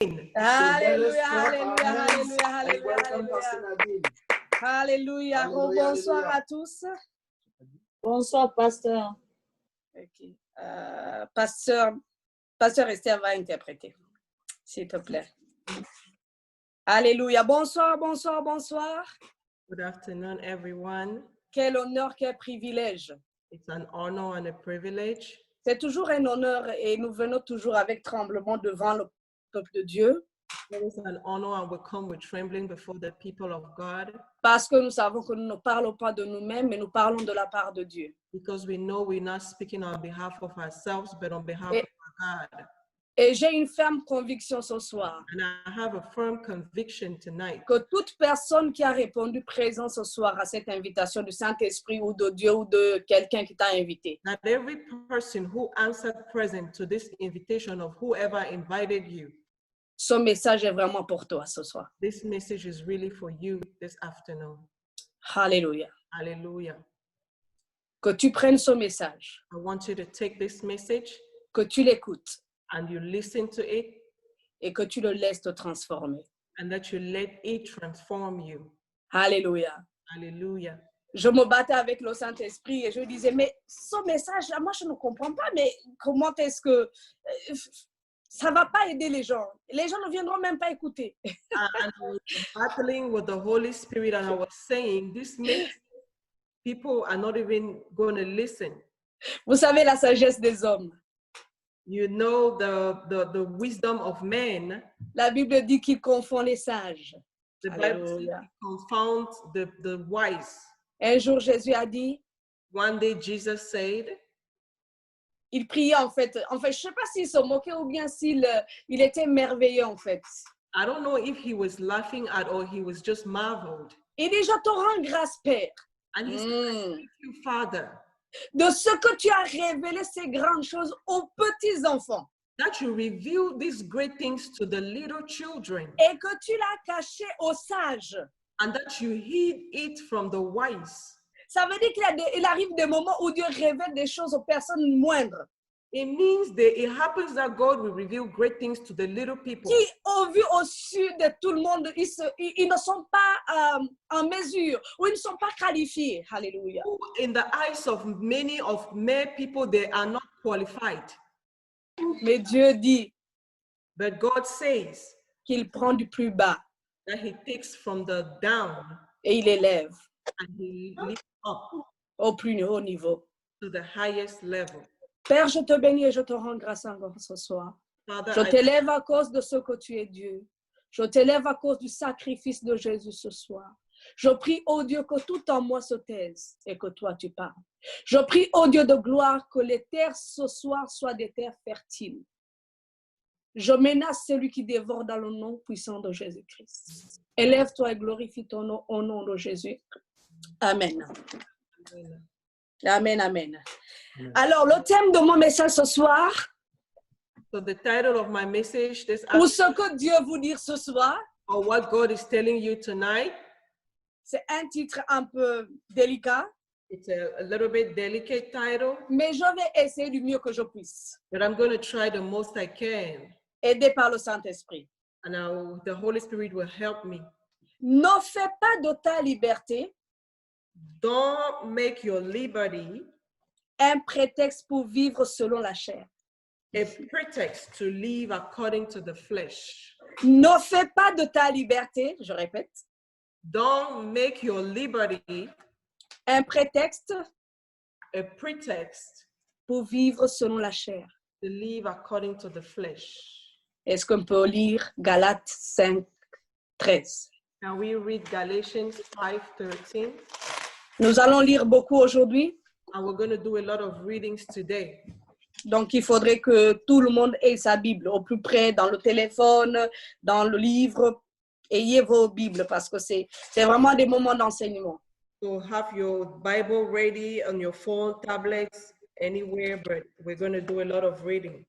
Alléluia, alléluia, alléluia, alléluia, alléluia. Bonsoir à tous. Bonsoir, pasteur. Okay. Pasteur Esther va interpréter, s'il te plaît. Alléluia. Bonsoir, bonsoir, bonsoir. Good afternoon, everyone. Quel honneur, quel privilège. It's an honor and a privilege. C'est toujours un honneur et nous venons toujours avec tremblement devant le peuple de Dieu. It is an honor and we come with trembling before the people of God. Parce que nous savons que nous ne parlons pas de nous-mêmes, mais nous parlons de la part de Dieu. Because we know we're not speaking on behalf of ourselves, but on behalf of God. Et j'ai une ferme conviction ce soir. And I have a firm conviction tonight. Que toute personne qui a répondu présent ce soir à cette invitation du Saint-Esprit ou de Dieu ou de quelqu'un qui t'a invité. That every person who answered present to this invitation of whoever invited you. Ce message est vraiment pour toi ce soir. This message is really for you this afternoon. Alléluia. Hallelujah. Que tu prennes ce message. I want you to take this message. Que tu l'écoutes. And you listen to it. Et que tu le laisses te transformer. And that you let it transform you. Alléluia. Hallelujah. Je me battais avec le Saint-Esprit et je disais, mais ce message, moi je ne comprends pas, mais comment est-ce que ça ne va pas aider les gens? Les gens ne viendront même pas écouter. And I was battling with the Holy Spirit and I was saying, this makes people are not even going to listen. Vous savez la sagesse des hommes. You know the wisdom of men. La Bible dit qu'il confond les sages. The Bible says he confounds the wise. Un jour, Jésus a dit. One day, Jesus said. Il priait en fait. Je ne sais pas s'il se moquait ou bien s'il il était merveilleux en fait. I don't know if he was laughing at or he was just marveled. Il dit, je te rends grâce, Père. And he said, thank you, Father. De ce que tu as révélé ces grandes choses aux petits enfants. That you reveal these great things to the little children. Et que tu l'as caché aux sages. And that you hid it from the wise. Ça veut dire qu'il arrive des moments où Dieu révèle des choses aux personnes moindres. It means that it happens that God will reveal great things to the little people. Qui, au vu au-dessus de tout le monde, ils ne sont pas en mesure ou ils ne sont pas qualifiés. Alléluia. In the eyes of many of mere people, they are not qualified. Mais Dieu dit. But God says. Qu'il prend du plus bas. That he takes from the down. Et il élève. And he lifts up. Au plus haut niveau. To the highest level. Père, je te bénis et je te rends grâce encore ce soir. Father, je t'élève à cause de ce que tu es Dieu. Je t'élève à cause du sacrifice de Jésus ce soir. Je prie, ô Dieu, que tout en moi se taise et que toi tu parles. Je prie, ô Dieu de gloire, que les terres ce soir soient des terres fertiles. Je menace celui qui dévore dans le nom puissant de Jésus-Christ. Élève-toi et glorifie ton nom au nom de Jésus. Amen. Amen, amen. Alors, le thème de mon message ce soir, so the title of my message this ou ce que Dieu vous dit ce soir, or what God is telling you tonight, c'est un titre un peu délicat. It's a little bit delicate title. Mais je vais essayer du mieux que je puisse. But I'm going to try the most I can. Aidé par le Saint-Esprit. And the Holy Spirit will help me. Ne fais pas de ta liberté. Don't make your liberty un prétexte pour vivre selon la chair. A pretext to live according to the flesh. Ne fais pas de ta liberté, je répète. Don't make your liberty un prétexte a pretext pour vivre selon la chair. To live according to the flesh. Est-ce qu'on peut lire Galates 5, 13? Can we read Galatians 5:13? Nous allons lire beaucoup aujourd'hui. And we're going to do a lot of readings today. Donc, il faudrait que tout le monde ait sa Bible au plus près, dans le téléphone, dans le livre. Ayez vos Bibles parce que c'est vraiment des moments d'enseignement. So have your Bible ready on your phone, tablets, anywhere, but we're going to do a lot of reading.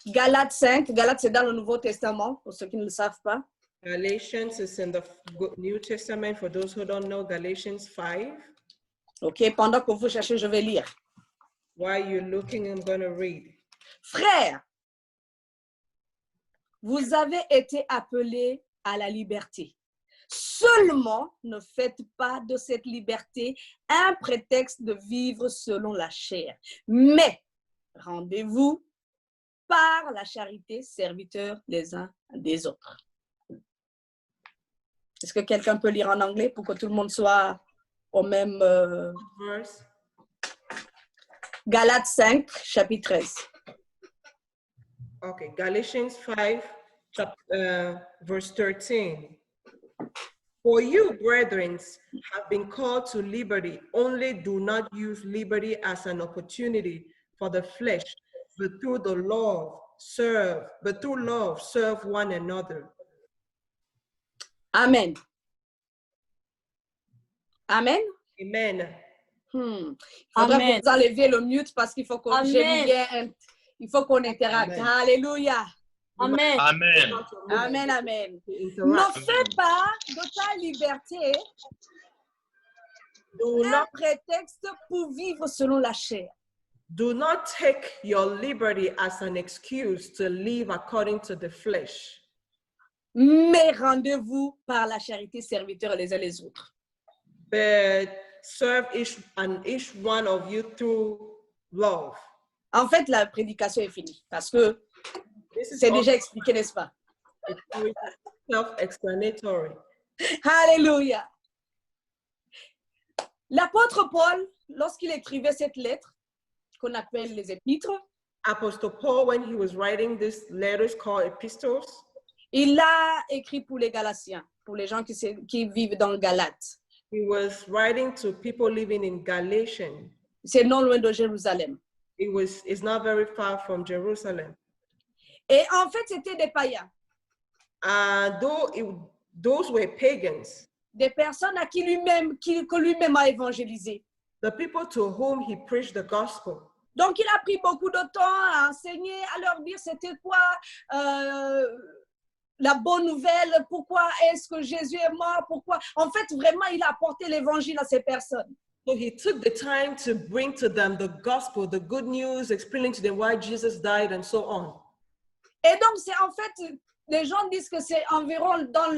Galates 5, Galates c'est dans le Nouveau Testament, pour ceux qui ne le savent pas. Galatians is in the New Testament, for those who don't know, Galatians 5. Ok, pendant que vous cherchez, je vais lire. While you're looking, I'm going to read. Frères, Vous avez été appelés à la liberté. Seulement, ne faites pas de cette liberté un prétexte de vivre selon la chair. Mais rendez-vous par la charité serviteurs les uns des autres. Est-ce que quelqu'un peut lire en anglais pour que tout le monde soit au même... Verse. Galates 5, chapitre 13. Okay, Galatians 5, verse 13. For you, brethren, have been called to liberty. Only do not use liberty as an opportunity for the flesh, but through love serve one another. Amen. Amen. Amen. Il faudrait que vous enleviez le mute parce qu'il faut qu'on il faut qu'on interacte. Alléluia. Amen. Amen. Amen, amen. Ne fais pas de ta liberté un prétexte pour vivre selon la chair. Do not take your liberty as an excuse to live according to the flesh. Mais rendez-vous par la charité serviteurs les uns les autres. But serve each one of you through love. En fait, la prédication est finie parce que c'est déjà expliqué, n'est-ce pas? It's self-explanatory. Alléluia. L'apôtre Paul, lorsqu'il écrivait cette lettre, qu'on appelle les épîtres, Apostle Paul, when he was writing these letters called epistles, il l'a écrit pour les Galatiens, pour les gens qui vivent dans Galate. he was writing to people living in Galatian. C'est non loin de Jérusalem. It's not very far from Jerusalem. Et en fait, c'était des païens. Those were pagans. Des personnes à que lui-même a évangélisé. The people to whom he preached the gospel. Donc, il a pris beaucoup de temps à enseigner, à leur dire c'était quoi la bonne nouvelle, pourquoi est-ce que Jésus est mort, pourquoi. En fait, vraiment, il a apporté l'évangile à ces personnes. So he took the time to bring to them the gospel, the good news, explaining to them why Jesus died and so on. Et donc, c'est en fait, les gens disent que c'est environ dans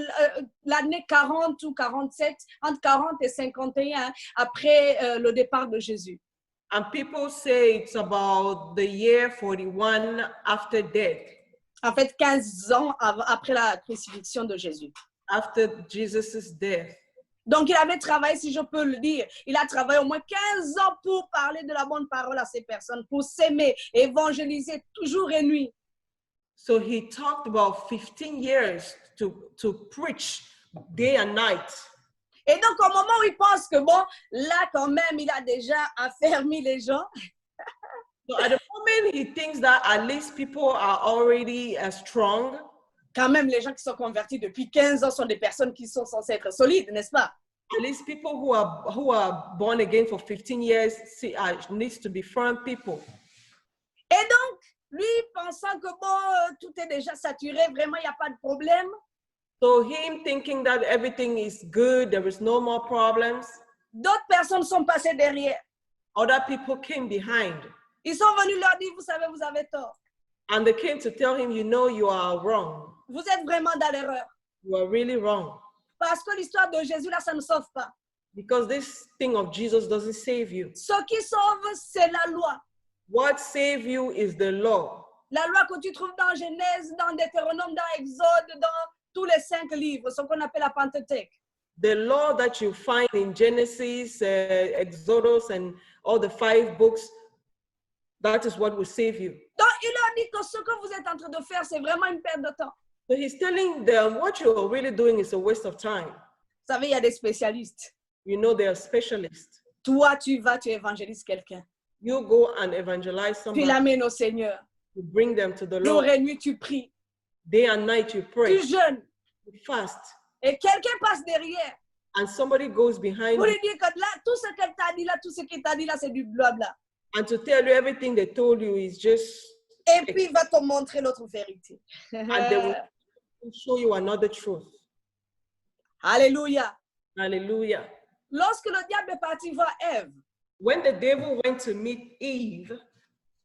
l'année 40 ou 47, entre 40 et 51, après le départ de Jésus. And people say it's about the year 41 after death. En fait, 15 ans après la crucifixion de Jésus. After Jesus' death. Donc, il avait travaillé, si je peux le dire, il a travaillé au moins 15 ans pour parler de la bonne parole à ces personnes, pour s'aimer, évangéliser jour et nuit. So he talked about 15 years to preach day and night. Et donc, au moment où il pense que, bon, là, quand même, il a déjà affermi les gens. So at the moment, he thinks that at least people are already strong. Quand même, les gens qui sont convertis depuis 15 ans sont des personnes qui sont censées être solides, n'est-ce pas? At least people who are born again for 15 years needs to be firm people. Et donc, lui, pensant que bon, tout est déjà saturé, vraiment, il n'y a pas de problème. So him thinking that everything is good, there is no more problems. D'autres personnes sont passées derrière. Other people came behind. Ils sont venus leur dire, vous savez, vous avez tort. And they came to tell him, you know, you are wrong. Vous êtes vraiment dans l'erreur. You are really wrong. Parce que l'histoire de Jésus, là, ça ne sauve pas. Because this thing of Jesus doesn't save you. Ce qui sauve, c'est la loi. What saves you is the law. La loi que tu trouves dans Genèse, dans Deutéronome, dans Exode, dans tous les 5 livres, ce qu'on appelle la Pentateuque. The law that you find in Genesis, Exodus, and all the 5 books, that is what will save you. Donc, il leur dit que ce que vous êtes en train de faire, c'est vraiment une perte de temps. So he's telling them what you're really doing is a waste of time. Vous savez, il y a des spécialistes. You know, they are specialists. Toi, tu vas, tu évangélises quelqu'un. You go and evangelize Tu somebody. l'amènes au Seigneur. You bring them to the Jour Lord. et nuit, tu pries. Day and night you pray. Tu jeûnes. You fast. Et quelqu'un passe derrière And somebody goes behind pour you lui dire que là, tout ce qu'elle t'a dit là, tout ce qu'il t'a dit là, c'est du blabla. and to tell you everything they told you is just, Et puis, il va te montrer l'autre vérité. and they will show you another truth. Alléluia. Hallelujah. Lorsque le diable est parti voir Ève, When the devil went to meet Eve,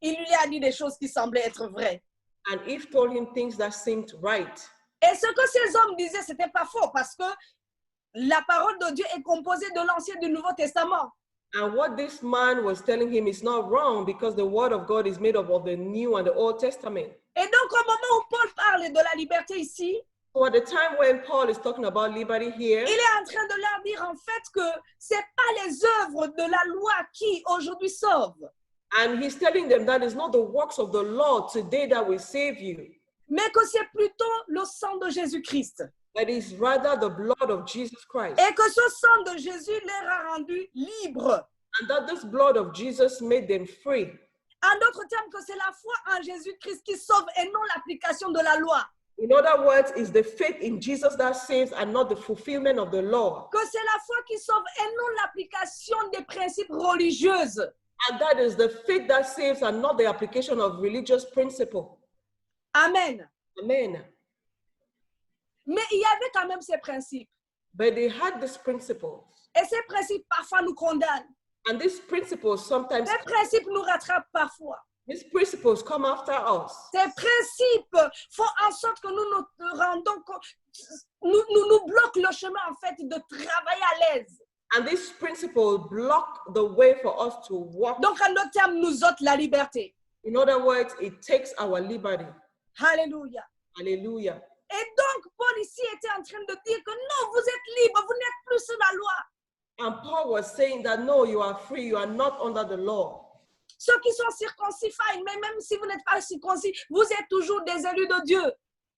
il lui a dit des choses qui semblaient être vraies. And Eve told him things that seemed right. Et ce que ces hommes disaient, ce n'était pas faux parce que la parole de Dieu est composée de l'Ancien et du Nouveau Testament. And what this man was telling him is not wrong because the word of God is made up of the New and the Old Testament. Et donc, au moment où Paul parle de la liberté ici, So at the time when Paul is talking about liberty here, il est en train de leur dire en fait que ce n'est pas les œuvres de la loi qui aujourd'hui sauvent, and he's telling them that it's not the works of the law today that will save you, mais que c'est plutôt le sang de Jésus-Christ. but it's rather the blood of Jesus Christ. Et que ce sang de Jésus les a rendus libres. And that this blood of Jesus made them free. En d'autres termes, que c'est la foi en Jésus-Christ qui sauve et non l'application de la loi. In other words, it's the faith in Jesus that saves and not the fulfillment of the law. Que c'est la foi qui sauve et non l'application des principes religieux. And that is the faith that saves and not the application of religious principle. Amen. Amen. Mais il y avait quand même ces principes. But they had these principles. Et ces principes parfois nous condamnent. And these principles sometimes, Ces principes nous rattrapent parfois. these principles come after us. Ces principes font en sorte que nous nous rendons compte, nous bloquent le chemin en fait de travailler à l'aise. And these principles block the way for us to walk. Donc en d'autres termes, nous ôtent la liberté. In other words, it takes our liberty. Alléluia. Hallelujah. Et donc Paul ici était en train de dire que non, vous êtes libre, vous n'êtes plus sous la loi. And Paul was saying that no, you are free, you are not under the law. Ceux qui sont circoncis, fine, mais même si vous n'êtes pas circoncis, vous êtes toujours des élus de Dieu.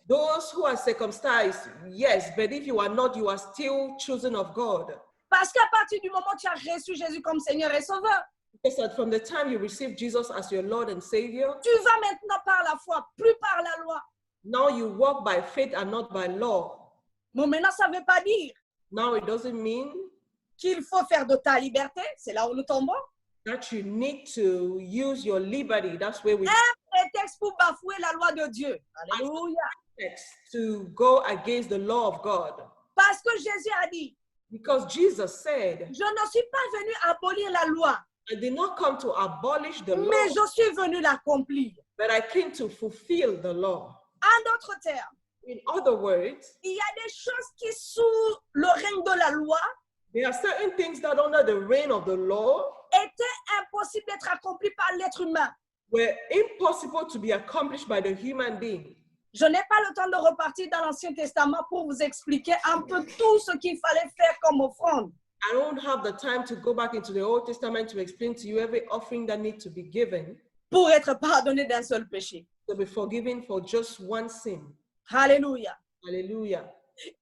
Those who are circumcised, yes, but if you are not, you are still chosen of God. Parce qu'à partir du moment où tu as reçu Jésus comme Seigneur et Sauveur, Because that from the time you receive Jesus as your Lord and Savior, tu vas maintenant par la foi, plus par la loi. now you walk by faith and not by law. Bon, maintenant, ça ne veut pas dire Now it doesn't mean qu'il faut faire de ta liberté, c'est là où nous tombons, that you need to use your liberty. That's where we prétexte pour bafouer la loi de Dieu. Alléluia. text to go against the law of God. Parce que Jésus a dit, Because Jesus said, je ne suis pas venu abolir la loi, I did not come to abolish the law, mais je suis venu l'accomplir. but I came to fulfill the law. En d'autres termes, In other words, il y a des choses qui sous le règne de la loi there are certain things that under the reign of the law étaient impossibles d'être accomplies par l'être humain. were impossible to be accomplished by the human being. Je n'ai pas le temps de repartir dans l'Ancien Testament pour vous expliquer un peu tout ce qu'il fallait faire comme offrande. I don't have the time to go back into the Old Testament to explain to you every offering that needs to be given Pour être pardonné d'un seul péché. to be forgiven for just one sin. Alléluia. Hallelujah.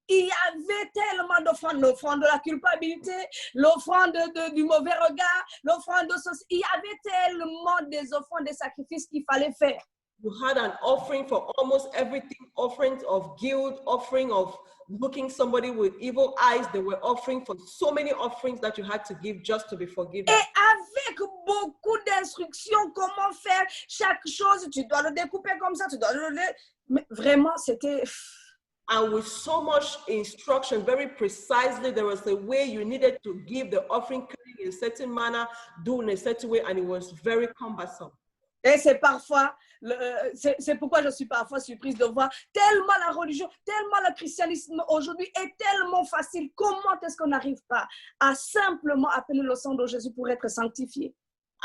Il y avait tellement d'offrandes, l'offrande de la culpabilité, l'offrande du mauvais regard, l'offrande de ceci. Il y avait tellement des offrandes, des sacrifices qu'il fallait faire. You had an offering for almost everything, offerings of guilt, offering of looking somebody with evil eyes. They were offering for so many offerings that you had to give just to be forgiven. Et avec beaucoup d'instructions, comment faire chaque chose, tu dois le découper comme ça, tu dois le... Mais vraiment, c'était... And with so much instruction, very precisely, there was a way you needed to give the offering in a certain manner, do in a certain way, and it was very cumbersome. Et c'est parfois, c'est pourquoi je suis parfois surprise de voir tellement la religion, tellement le christianisme aujourd'hui est tellement facile. Comment est-ce qu'on n'arrive pas à simplement appeler le sang de Jésus pour être sanctifié?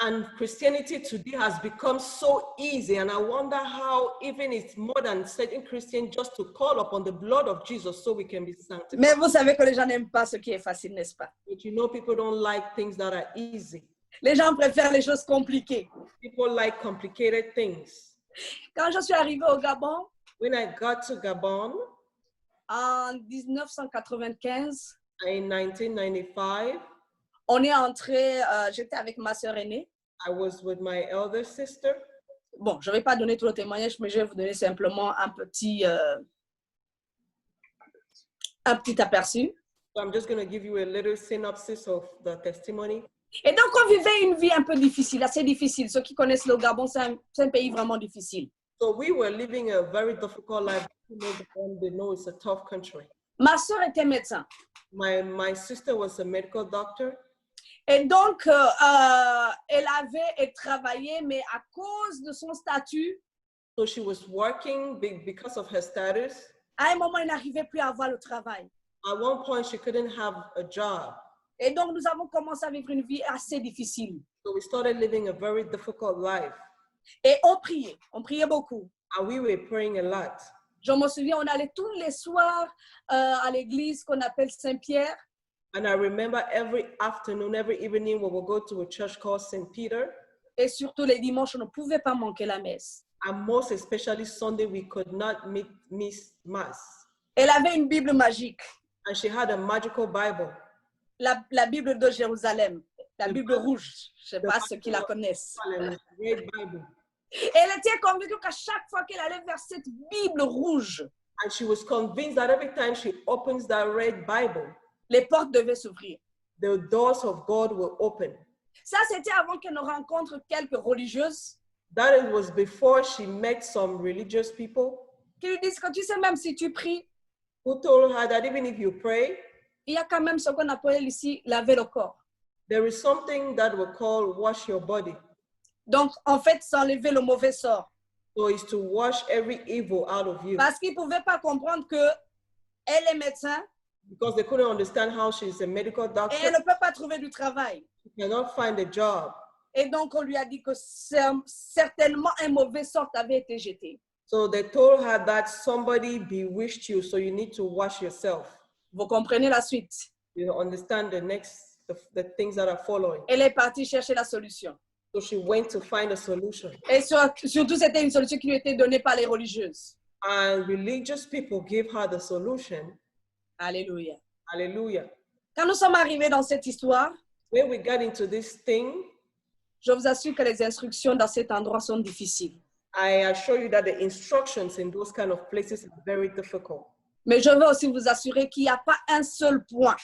And Christianity today has become so easy, and I wonder how even it's more than certain Christians just to call upon the blood of Jesus so we can be sanctified. Mais vous savez que les gens n'aiment pas ce qui est facile, n'est-ce pas? But you know, people don't like things that are easy. Les gens préfèrent les choses compliquées. People like complicated things. Quand je suis arrivée au Gabon, When I got to Gabon en 1995, in 1995, on est entré, j'étais avec ma sœur aînée. I was with my elder sister. Bon, je ne vais pas donner tout le témoignage, mais je vais vous donner simplement un petit aperçu. So I'm just going to give you a little synopsis of the testimony. Et donc, on vivait une vie un peu difficile, assez difficile. Ceux qui connaissent le Gabon, c'est un pays vraiment difficile. So we were living a very difficult life. They know it's a tough country. Ma sœur était médecin. My sister was a medical doctor. Et donc, elle travaillait, mais à cause de son statut, So she was working because of her status. À un moment, elle n'arrivait plus à avoir le travail. At one point, she couldn't have a job. Et donc, nous avons commencé à vivre une vie assez difficile. So we started living a very difficult life. Et on priait beaucoup. And we were praying a lot. Je me souviens, on allait tous les soirs à l'église qu'on appelle Saint-Pierre. And I remember every afternoon, every evening, we would go to a church called St. Peter. Et surtout les dimanches, on ne pouvait pas manquer la messe. And most especially Sunday, we could not miss Mass. Elle avait une Bible magique, And she had a magical Bible. la Bible de Jérusalem, la Bible rouge. Je ne sais pas ceux qui la connaissent. Red Bible. Elle était convaincue qu'à chaque fois qu'elle allait vers cette Bible rouge, And she was convinced that every time she opens that red Bible, les portes devaient s'ouvrir. the doors of God will open. Ça, c'était avant qu'elle ne rencontre quelques religieuses That it was before she met some religious people qui lui disent que tu sais, même si tu pries, who told her that even if you pray, il y a quand même ce qu'on appelle ici laver le corps. there is something that we call wash your body. Donc, en fait, s'enlever le mauvais sort. So it's to wash every evil out of you. Parce qu'ils ne pouvaient pas comprendre qu'elle est médecin Because they couldn't understand how she's a medical et doctor. elle ne peut pas trouver du travail. She cannot find a job. Et donc, on lui a dit que certainement un mauvais sort avait été jeté. So they told her that somebody bewitched you, so you need to wash yourself. Vous comprenez la suite? You understand the things that are following. Elle est partie chercher la solution. So she went to find a solution. Et surtout, c'était une solution qui lui était donnée par les religieuses. And religious people gave her the solution. Alléluia. Hallelujah. Quand nous sommes arrivés dans cette histoire, When we got into this thing, je vous assure que les instructions dans cet endroit sont difficiles. I assure you that the instructions in those kind of places are very difficult. Mais je veux aussi vous assurer qu'il n'y a pas un seul point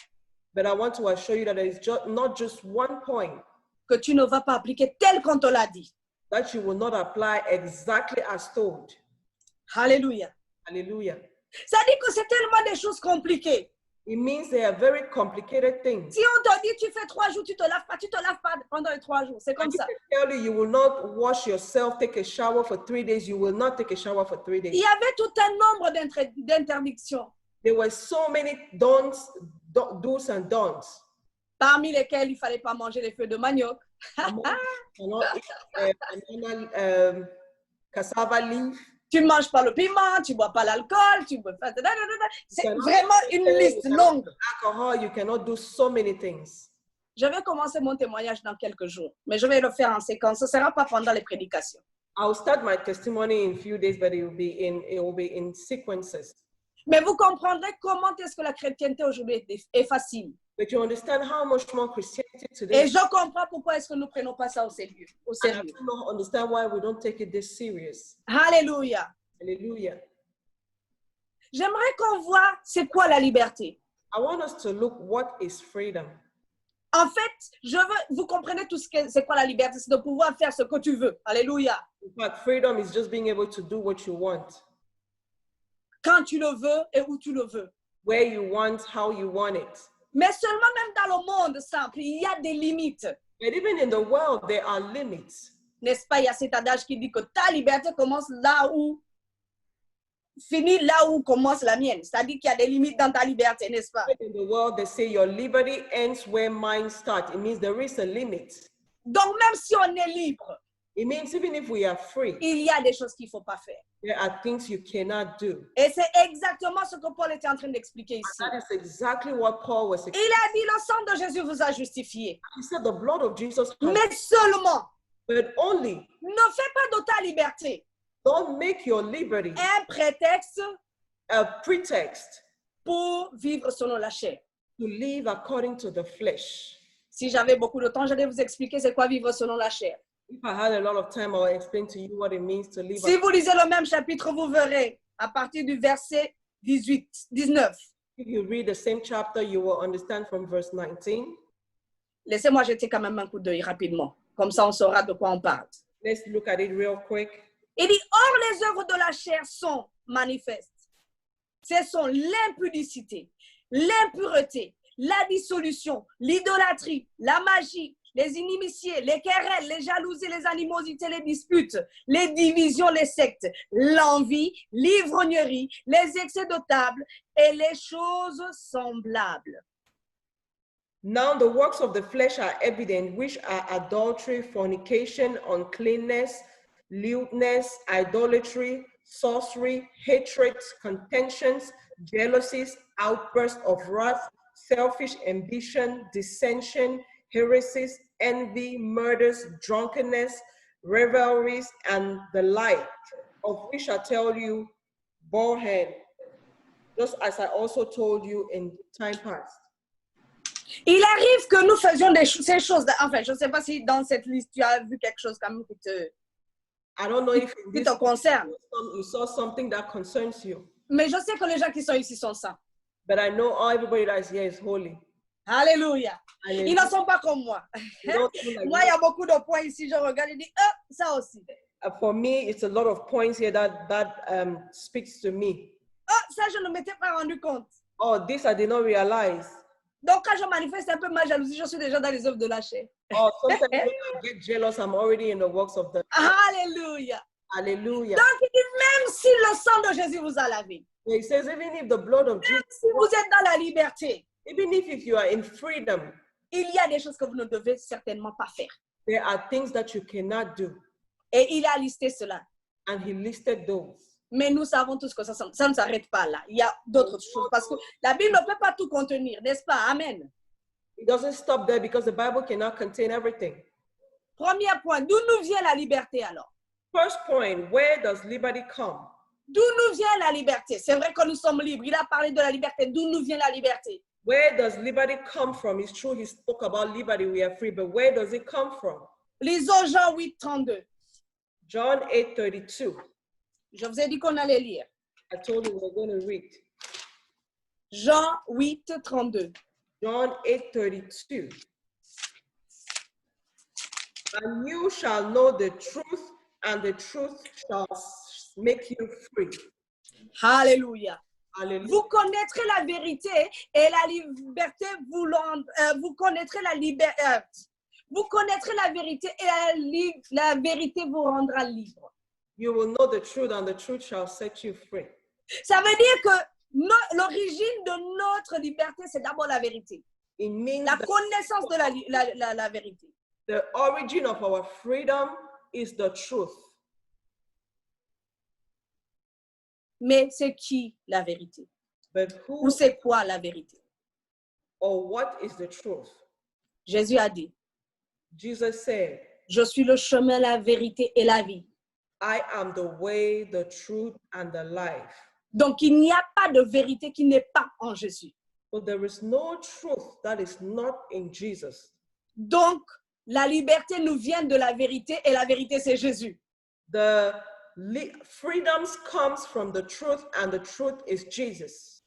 But I want to assure you that there is not just one point que tu ne vas pas appliquer tel qu'on te l'a dit. that you will not apply exactly as told. Alléluia. Hallelujah. Ça dit que c'est tellement des choses compliquées. It means they are very complicated things. Si on te dit tu fais 3 jours, tu te laves pas pendant les 3 jours. C'est comme And ça. if I tell you, you will not wash yourself, take a shower for 3 days, you will not take a shower for 3 Il days. y avait tout un nombre d'interdictions, There were so many do's and don'ts. parmi lesquelles il ne fallait pas manger les feuilles de manioc. Cannot eat cassava leaf. Tu ne manges pas le piment, tu ne bois pas l'alcool, tu bois pas... C'est vraiment une liste longue. Alcohol, you cannot do so many things. Je vais commencer mon témoignage dans quelques jours, mais je vais le faire en séquence. Ce ne sera pas pendant les prédications. I'll start my testimony in a few days, but it will be in sequences. Mais vous comprendrez comment est-ce que la chrétienté aujourd'hui est facile. But you understand how much more Christianity Et today. je comprends pourquoi est-ce que nous ne prenons pas ça au sérieux. And I don't understand why we don't take it this serious. Alléluia. Hallelujah. J'aimerais qu'on voit c'est quoi la liberté. I want us to look what is freedom. En fait, vous comprenez tout c'est quoi la liberté, c'est de pouvoir faire ce que tu veux. Alléluia. In fact, freedom is just being able to do what you want, Quand tu le veux et où tu le veux. where you want, how you want it. Mais seulement même dans le monde simple, il y a des limites. But even in the world, there are limits. N'est-ce pas? Il y a cet adage qui dit que ta liberté commence là où finit là où commence la mienne. C'est-à-dire qu'il y a des limites dans ta liberté, n'est-ce pas? In the world, they say your liberty ends where mine starts. It means there is a limit. Donc même si on est libre, It means even if we are free, il y a des choses qu'il ne faut pas faire. there are things you cannot do. Et c'est exactement ce que Paul était en train d'expliquer ici. That is exactly what Paul was saying. Il a dit, le sang de Jésus vous a justifié. He said the blood of Jesus Christ, Mais seulement, but only ne fais pas de ta liberté don't make your liberty un prétexte a pretext pour vivre selon la chair. to live according to the flesh. Si j'avais beaucoup de temps, j'allais vous expliquer c'est quoi vivre selon la chair. If I had a lot of time, I will explain to you what it means to live. Si vous lisez le même chapitre, vous verrez à partir du verset 19. If you read the same chapter, you will understand from verse 19. Laissez-moi jeter quand même un coup d'œil rapidement. Comme ça, on saura de quoi on parle. Let's look at it real quick. Il dit, or les œuvres de la chair sont manifestes. Ce sont l'impudicité, l'impureté, la dissolution, l'idolâtrie, la magie, les inimitiés, les querelles, les jalousies, les animosités, les disputes, les divisions, les sectes, l'envie, l'ivrognerie, les excès de table et les choses semblables. Now the works of the flesh are evident, which are adultery, fornication, uncleanness, lewdness, idolatry, sorcery, hatred, contentions, jealousies, outbursts of wrath, selfish ambition, dissension, heresies, envy, murders, drunkenness, revelries, and the like, of which I tell you beforehand, just as I also told you in time past. Il arrive que nous faisions ces choses. Enfin, je ne sais pas si dans cette liste, tu as vu quelque chose comme qui te, I don't know if in qui this te concerne. you saw something that concerns you, Mais je sais que les gens qui sont ici sont saints. but I know everybody that is here is holy. Alléluia. Alléluia. Ils ne sont pas comme moi. They don't do like Moi, il y a beaucoup de points ici. Je regarde et dis, ça aussi. For me, it's a lot of points here that speaks to me. Ça, je ne m'étais pas rendu compte. Oh, this I did not realize. Donc, quand je manifeste un peu ma jalousie, je suis déjà dans les œuvres de la chair. Oh, sometimes when I get jealous, I'm already in the works of the. Alléluia. Hallelujah. Donc, il dit, même si le sang de Jésus vous a lavé, He says, even if the blood of Jesus, si vous êtes dans la liberté, even if you are in freedom, il y a des choses que vous ne devez certainement pas faire. there are things that you cannot do. Et il a listé cela. And he listed those. Mais nous savons tous que ça ne s'arrête pas là. Il y a d'autres choses. Parce que la Bible ne peut pas tout contenir, n'est-ce pas? Amen. It doesn't stop there because the Bible cannot contain everything. Premier point, d'où nous vient la liberté alors? First point, where does liberty come? D'où nous vient la liberté? C'est vrai que nous sommes libres. Il a parlé de la liberté. D'où nous vient la liberté? Where does liberty come from? It's true, he spoke about liberty, we are free, but where does it come from? Lisons Jean 8, 32. John 8:32. Je vous ai dit qu'on allait lire. I told you we were going to read. Jean 8, 32. John 8:32. And you shall know the truth, and the truth shall make you free. Alléluia. Hallelujah. Vous connaîtrez la vérité et la liberté vous connaîtrez la liberté. Vous connaîtrez la vérité et la vérité vous rendra libre. You will know the truth, and the truth shall set you free. Ça veut dire que l'origine de notre liberté, c'est d'abord la vérité. It means La that connaissance de la vérité. the origin of our freedom is the truth. Mais c'est qui la vérité? But Ou who c'est quoi la vérité? or what is the truth? Jésus a dit, Jesus said, je suis le chemin, la vérité et la vie. I am the way, the truth, and the life. Donc, il n'y a pas de vérité qui n'est pas en Jésus. But there is no truth that is not in Jesus. Donc, la liberté nous vient de la vérité et la vérité, c'est Jésus. The freedoms comes from the truth, and the truth is Jesus.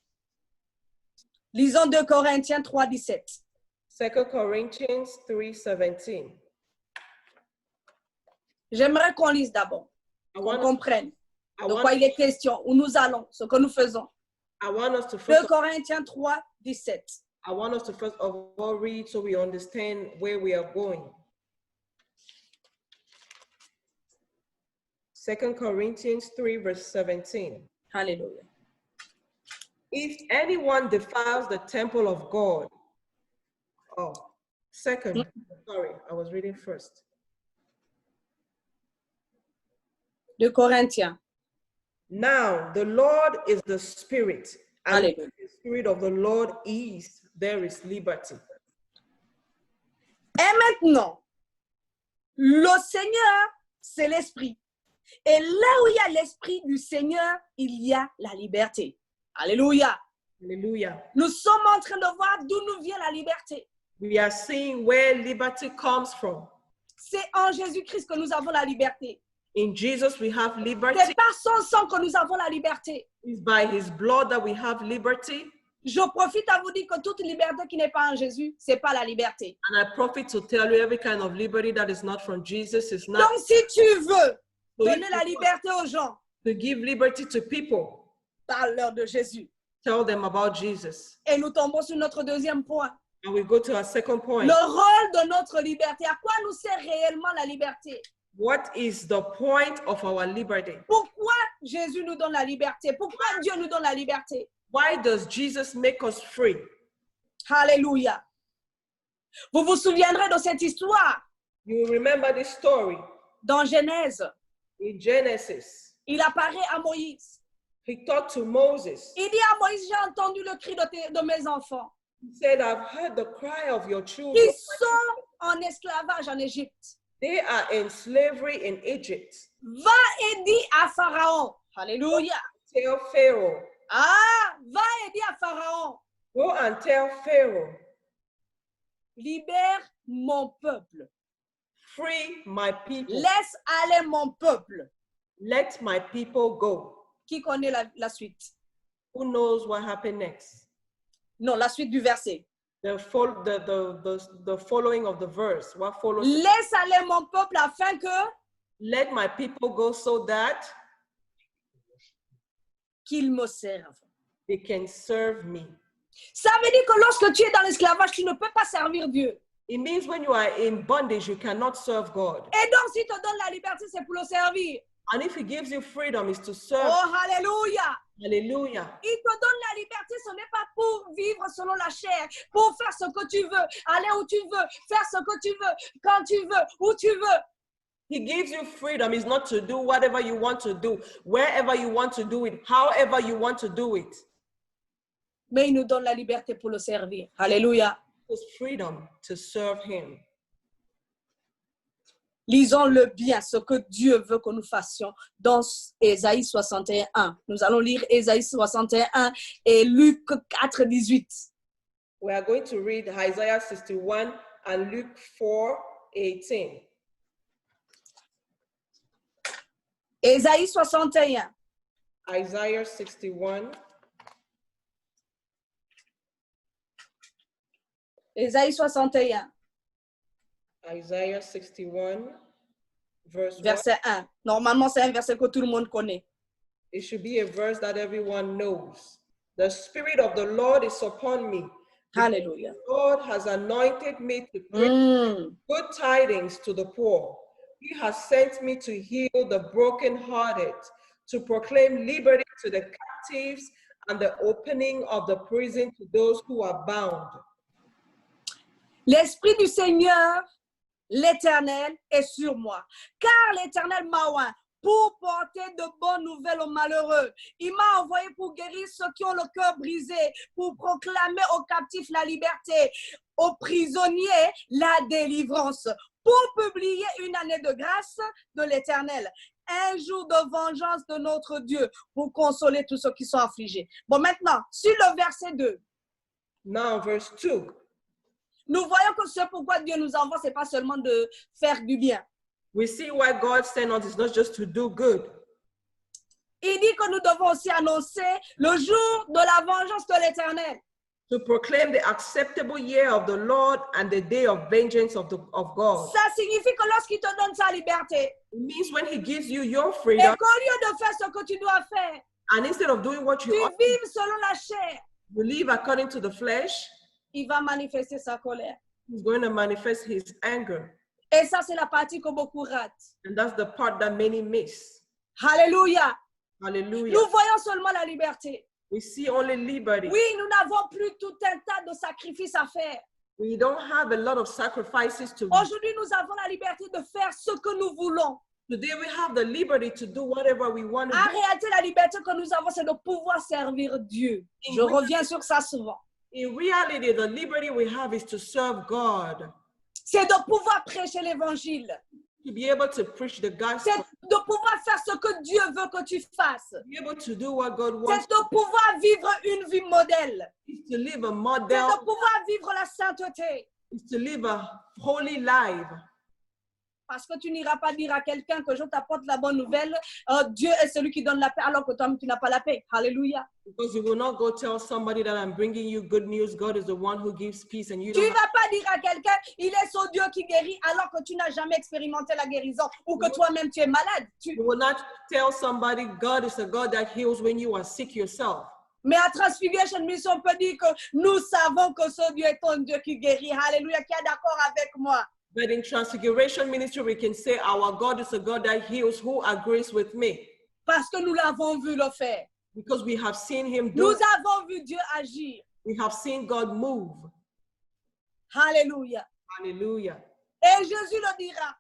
Lisons 2 Corinthiens 3, 17. 2 Corinthians 3:17. J'aimerais qu'on lise d'abord, qu'on comprenne de quoi il est question, où nous allons, ce que nous faisons. I want us to 2 first, Corinthiens 3, 17. I want us to first of all read so we understand where we are going. 2 Corinthians 3, verse 17. Alléluia. If anyone defiles the temple of God, sorry, I was reading first. 2 Corinthiens. Now the Lord is the Spirit, and Hallelujah. where the Spirit of the Lord is, there is liberty. Et maintenant, le Seigneur, c'est l'Esprit. Et là où il y a l'Esprit du Seigneur, il y a la liberté. Alléluia. Hallelujah. Nous sommes en train de voir d'où nous vient la liberté. We are seeing where liberty comes from. C'est en Jésus-Christ que nous avons la liberté. In Jesus, we have liberty. C'est par son sang que nous avons la liberté. It's by his blood that we have liberty. Je profite à vous dire que toute liberté qui n'est pas en Jésus, c'est pas la liberté. And I profit to tell you every kind of liberty that is not from Jesus is not. Donc, si tu veux So donner if la you liberté aux gens, want to give liberty to people, parle-leur de Jésus. tell them about Jesus. Et nous tombons sur notre deuxième point. And we go to our second point. Le rôle de notre liberté. À quoi nous sert réellement la liberté? What is the point of our liberty? Pourquoi Jésus nous donne la liberté? Pourquoi Dieu nous donne la liberté? Why does Jesus make us free? Alléluia. Vous vous souviendrez de cette histoire You remember this story dans Genèse. in Genesis. Il apparaît à Moïse. He talked to Moses. Il dit à Moïse, j'ai entendu le cri de mes enfants. He said, I've heard the cry of your children. Ils sont en esclavage en Égypte. They are in slavery in Egypt. Va et dis à Pharaon. Alléluia. Tell Pharaoh. Ah, va et dis à Pharaon. Go and tell Pharaoh. Libère mon peuple. Free my people. Laisse aller mon peuple. Let my people go. Qui connaît la suite? Who knows what happened next? Non, la suite du verset. The following of the verse. What follows? Laisse aller mon peuple afin que Let my people go so that qu'ils me servent. they can serve me. Ça veut dire que lorsque tu es dans l'esclavage, tu ne peux pas servir Dieu. It means when you are in bondage, you cannot serve God. Et donc, s'il te donne la liberté, c'est pour le servir. And if he gives you freedom, it's to serve. Oh, alléluia. Hallelujah. Il te donne la liberté, ce n'est pas pour vivre selon la chair, pour faire ce que tu veux, aller où tu veux, faire ce que tu veux, quand tu veux, où tu veux. He gives you freedom. It's not to do whatever you want to do, wherever you want to do it, however you want to do it. Mais il nous donne la liberté pour le servir. Alléluia. It's freedom to serve him. Lisons-le bien, ce que Dieu veut que nous fassions dans Ésaïe 61. Nous allons lire Ésaïe 61 et Luc 4, 18. We are going to read Isaiah 61 and Luke 4, 18. Ésaïe 61. Isaiah 61. Ésaïe 61. Isaiah 61, verse 1. Verset 1. Normalement, c'est un verset que tout le monde connaît. It should be a verse that everyone knows. The Spirit of the Lord is upon me. Hallelujah. The Lord has anointed me to bring good tidings to the poor. He has sent me to heal the brokenhearted, to proclaim liberty to the captives and the opening of the prison to those who are bound. L'Esprit du Seigneur, l'Éternel, est sur moi, car l'Éternel m'a oint pour porter de bonnes nouvelles aux malheureux. Il m'a envoyé pour guérir ceux qui ont le cœur brisé, pour proclamer aux captifs la liberté, aux prisonniers la délivrance, pour publier une année de grâce de l'Éternel, un jour de vengeance de notre Dieu, pour consoler tous ceux qui sont affligés. Bon, maintenant, sur le verset 2. Now, verse 2. Nous voyons que ce pourquoi Dieu nous envoie, ce n'est pas seulement de faire du bien. We see why God sent us is not just to do good. Il dit que nous devons aussi annoncer le jour de la vengeance de l'Éternel. To proclaim the acceptable year of the Lord and the day of vengeance of God. Ça signifie que lorsqu'il te donne sa liberté, It means when he gives you your et freedom, qu'au lieu de faire ce que tu dois faire, and instead of doing what tu you ought to, vives selon la chair, you live according to the flesh, il va manifester sa colère. he's going to manifest his anger. Et ça, c'est la partie que beaucoup ratent. And that's the part that many miss. Alléluia. Hallelujah. Nous voyons seulement la liberté. We see only liberty. Oui, nous n'avons plus tout un tas de sacrifices à faire. We don't have a lot of sacrifices to do. Aujourd'hui, nous avons la liberté de faire ce que nous voulons. Today we have the liberty to do whatever we want to En do. réalité, la liberté que nous avons, c'est de pouvoir servir Dieu. Je reviens sur ça souvent. In reality, the liberty we have is to serve God, C'est de pouvoir prêcher l'évangile. to be able to preach the C'est gospel, de pouvoir faire ce que Dieu veut que tu fasses. to be able to do what God C'est wants, de pouvoir vivre une vie modèle. is to live a C'est model, de pouvoir vivre la sainteté. is to live a holy life. Parce que tu n'iras pas dire à quelqu'un que je t'apporte la bonne nouvelle, Dieu est celui qui donne la paix, alors que toi-même tu n'as pas la paix. Alléluia. Because you will not go tell somebody that I'm bringing you good news. God is the one who gives peace, and you Tu ne don't. vas pas dire à quelqu'un, il est son Dieu qui guérit, alors que tu n'as jamais expérimenté la guérison, ou que toi-même tu es malade. You will not tell somebody God is a God that heals when you are sick yourself. Mais à Transfiguration Mission, on peut dire que nous savons que ce Dieu est un Dieu qui guérit. Alléluia, qui est d'accord avec moi. But in Transfiguration Ministry, we can say our God is a God that heals. Who agrees with me? Parce que nous l'avons vu le faire. Because we have seen him Nous do. avons vu Dieu agir. We have seen God move. Alléluia. Hallelujah. Et Jésus le dira,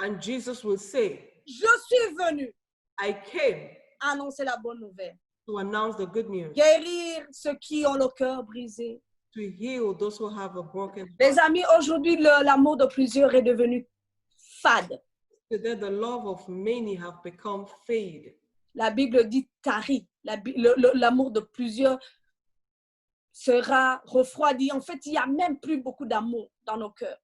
And Jesus will say, je suis venu I came annoncer la bonne nouvelle. to announce the good news, Guérir ceux qui ont le cœur brisé. to heal those who have a broken heart. Les amis, aujourd'hui, l'amour de plusieurs est devenu fade. Today, the love of many have become fade. La Bible dit tari. L'amour de plusieurs sera refroidi. En fait, il n'y a même plus beaucoup d'amour dans nos cœurs.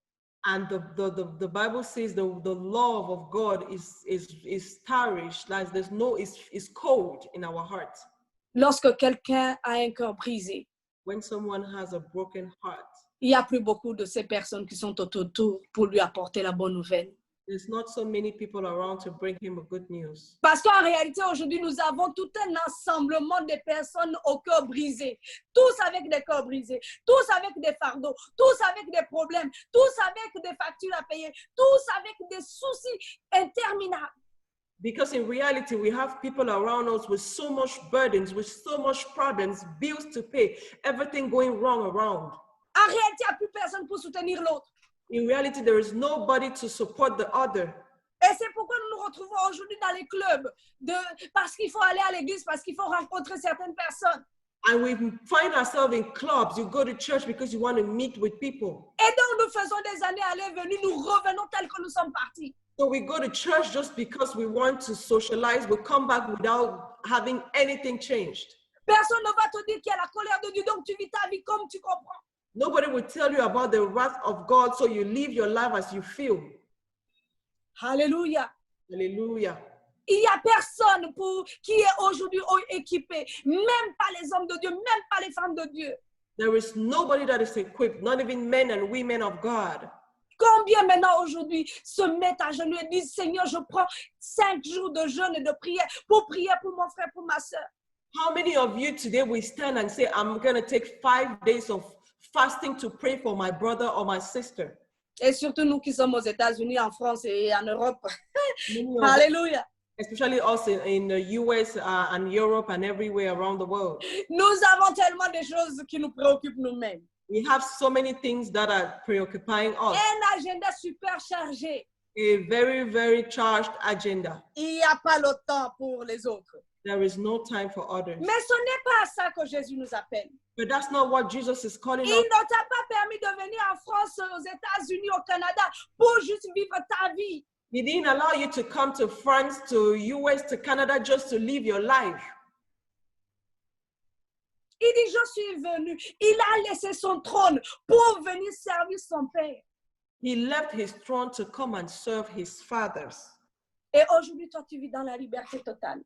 And the Bible says the love of God is tarnished, like is cold in our hearts. Lorsque quelqu'un a un cœur brisé, When someone has a broken heart, il n'y a plus beaucoup de ces personnes qui sont autour pour lui apporter la bonne nouvelle. there's not so many people around to bring him a good news. Parce qu'en réalité, aujourd'hui, nous avons tout un assemblement de personnes au cœur brisé. Tous avec des cœurs brisés, tous avec des fardeaux, tous avec des problèmes, tous avec des factures à payer, tous avec des soucis interminables. Because in reality, we have people around us with so much burdens, with so much problems, bills to pay, everything going wrong around. En réalité, il n'y a plus personne pour soutenir l'autre. In reality, there is nobody to support the other. Et c'est pourquoi nous nous retrouvons aujourd'hui dans les clubs, parce qu'il faut aller à l'église, parce qu'il faut rencontrer certaines personnes. And we find ourselves in clubs. You go to church because you want to meet with people. Et donc, nous faisons des années aller-venir, nous revenons tels que nous sommes partis. So we go to church just because we want to socialize. We come back without having anything changed. Personne ne va te dire qu'il y a la colère de Dieu, donc tu vis ta vie comme tu comprends. Nobody will tell you about the wrath of God, so you live your life as you feel. Alléluia. Hallelujah. Il n'y a personne qui est aujourd'hui équipé, même pas les hommes de Dieu, même pas les femmes de Dieu. There is nobody that is equipped, not even men and women of God. Combien maintenant aujourd'hui se mettent à genoux et disent, Seigneur, je prends 5 jours de jeûne et de prière pour mon frère, pour ma soeur. How many of you today will stand and say, I'm going to take 5 days of fasting to pray for my brother or my sister? Et surtout nous qui sommes aux États-Unis, en France et en Europe. Alléluia. Especially us in the US and Europe and everywhere around the world. Nous avons tellement de choses qui nous préoccupent nous-mêmes. We have so many things that are preoccupying us. Un agenda super chargé. A very, very charged agenda. Il n'y a pas le temps pour les autres. There is no time for others. Mais ce n'est pas à ça que Jésus nous appelle. But that's not what Jesus is calling Il us. ne t'a pas permis de venir en France, aux États-Unis, au Canada pour juste vivre ta vie. He didn't allow you to come to France, to US, to Canada just to live your life. Il dit, je suis venu. Il a laissé son trône pour venir servir son Père. He left his throne to come and serve his fathers. Et aujourd'hui, toi, tu vis dans la liberté totale.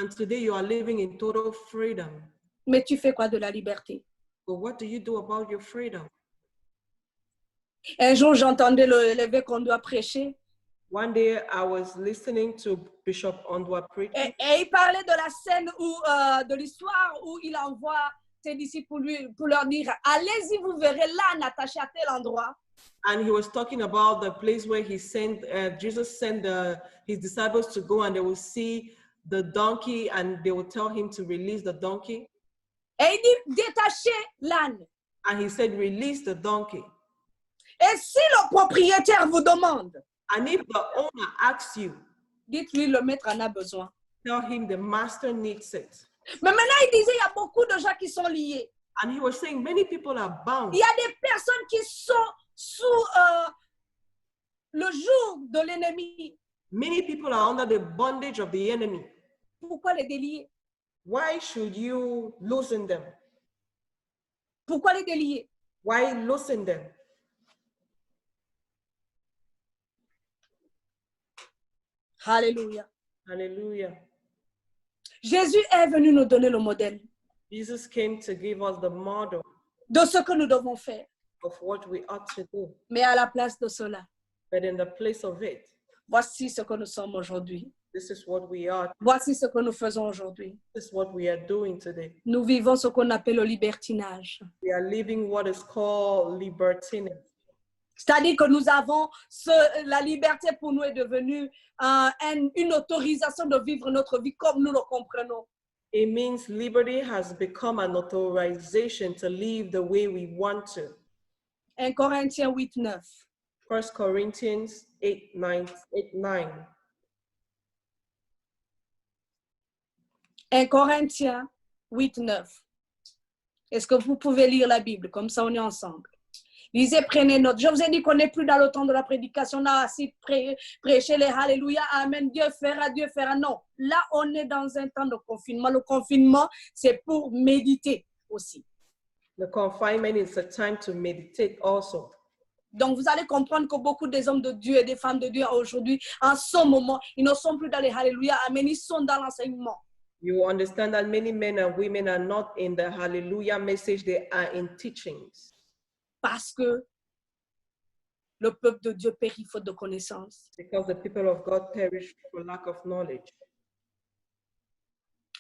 And today you are living in total freedom. Mais tu fais quoi de la liberté? But what do you do about your freedom? Un jour, j'entendais l'évêque qu'on doit prêcher. One day I was listening to Bishop Ondwa preach. Et il parlait de la scène de l'histoire où il envoie ses disciples pour leur dire, allez-y, vous verrez l'âne attaché à tel endroit. And he was talking about the place where he sent, Jesus sent his disciples to go, and they will see the donkey and they will tell him to release the donkey. Et il dit, détachez l'âne. And he said, release the donkey. Et si le propriétaire vous demande, And if the owner asks you, dites-lui, le maître en a besoin. tell him the master needs it. Mais maintenant, il disait, il y a beaucoup de gens qui sont liés. And he was saying many people are bound. Il y a des personnes qui sont sous le joug de l'ennemi. Many people are under the bondage of the enemy. Pourquoi les délier? Why should you loosen them? Pourquoi les délier? Why loosen them? Alléluia. Hallelujah. Jésus est venu nous donner le modèle Jesus came to give us the model de ce que nous devons faire. of what we ought to do. Mais à la place de cela, But in the place of it, voici ce que nous sommes aujourd'hui. This is what we are. Voici ce que nous faisons aujourd'hui. This is what we are doing today. Nous vivons ce qu'on appelle le libertinage. We are living what is called libertinage. C'est-à-dire que nous avons la liberté pour nous est devenue une autorisation de vivre notre vie comme nous le comprenons. It means liberty has become an authorization to live the way we want to. 1 Corinthiens 8, 9. 1 Corinthians 8, 9. 1 Corinthiens 8, 9. Est-ce que vous pouvez lire la Bible? Comme ça, on est ensemble. Lisez, prenez note. Je vous ai dit qu'on n'est plus dans le temps de la prédication. On a assis prêcher les Alléluia, Amen, Dieu fera. Non, là, on est dans un temps de confinement. Le confinement, c'est pour méditer aussi. The confinement is a time to meditate also. Donc, vous allez comprendre que beaucoup des hommes de Dieu et des femmes de Dieu aujourd'hui, en ce moment, ils ne sont plus dans les Alléluia, Amen, ils sont dans l'enseignement. You understand that many men and women are not in the hallelujah message, they are in teachings. Parce que le peuple de Dieu périt faute de connaissance. Because the people of God perish for lack of knowledge.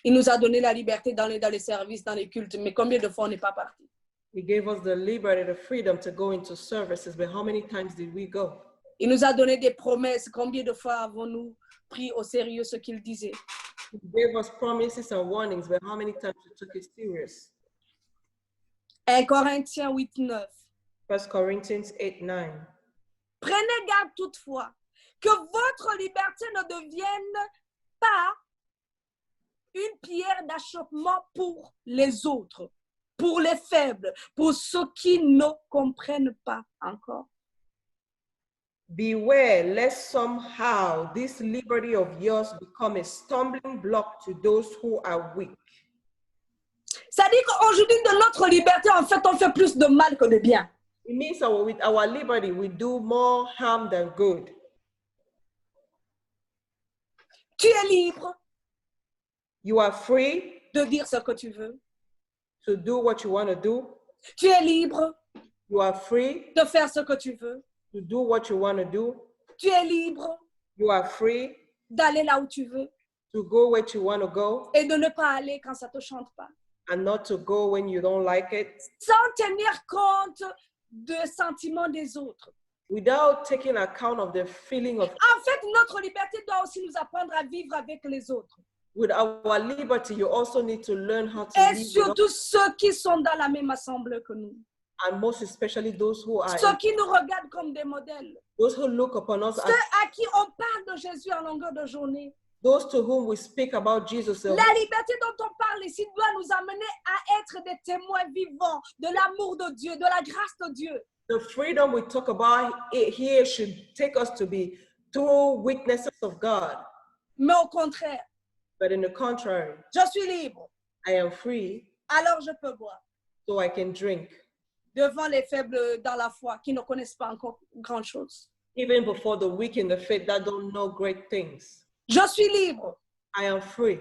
Il nous a donné la liberté d'aller dans les services, dans les cultes, mais combien de fois on n'est pas parti? He gave us the liberty, the freedom to go into services, but how many times did we go? Il nous a donné des promesses. Combien de fois avons-nous pris au sérieux ce qu'il disait? He gave us promises and warnings, but how many times we took it serious? 1 Corinthiens 8, 9. 1 Corinthians 8, 9. Prenez garde toutefois que votre liberté ne devienne pas une pierre d'achoppement pour les autres, pour les faibles, pour ceux qui ne comprennent pas encore. Beware lest somehow this liberty of yours become a stumbling block to those who are weak. C'est-à-dire qu'aujourd'hui, de notre liberté, en fait, on fait plus de mal que de bien. It means with our liberty, we do more harm than good. Tu es libre You are free de dire ce que tu veux. to do what you want to do. Tu es libre You are free de faire ce que tu veux. to do what you want to do. Tu es libre You are free d'aller là où tu veux to go where you want to go et de ne pas aller quand ça ne te chante pas. and not to go when you don't like it, Sans tenir compte des sentiments des autres. without taking account of the feeling of. En fait, notre liberté doit aussi nous apprendre à vivre avec les autres. With our liberty, you also need to learn how to Et live with surtout ceux qui sont dans la même assemblée que nous. and most especially those who are Ceux qui nous regardent comme des modèles. those who look upon us Ceux as à qui on parle de Jésus en longueur de journée. those to whom we speak about Jesus. La liberté dont on parle ici doit nous amener à être des témoins vivants de l'amour de Dieu, de la grâce de Dieu. The freedom we talk about here should take us to be true witnesses of God. Mais au contraire, But in the contrary, je suis libre, I am free, alors je peux boire. so I can drink. Devant les faibles dans la foi qui ne connaissent pas encore grand-chose. Even before the weak in the faith that don't know great things. Je suis libre, I am free,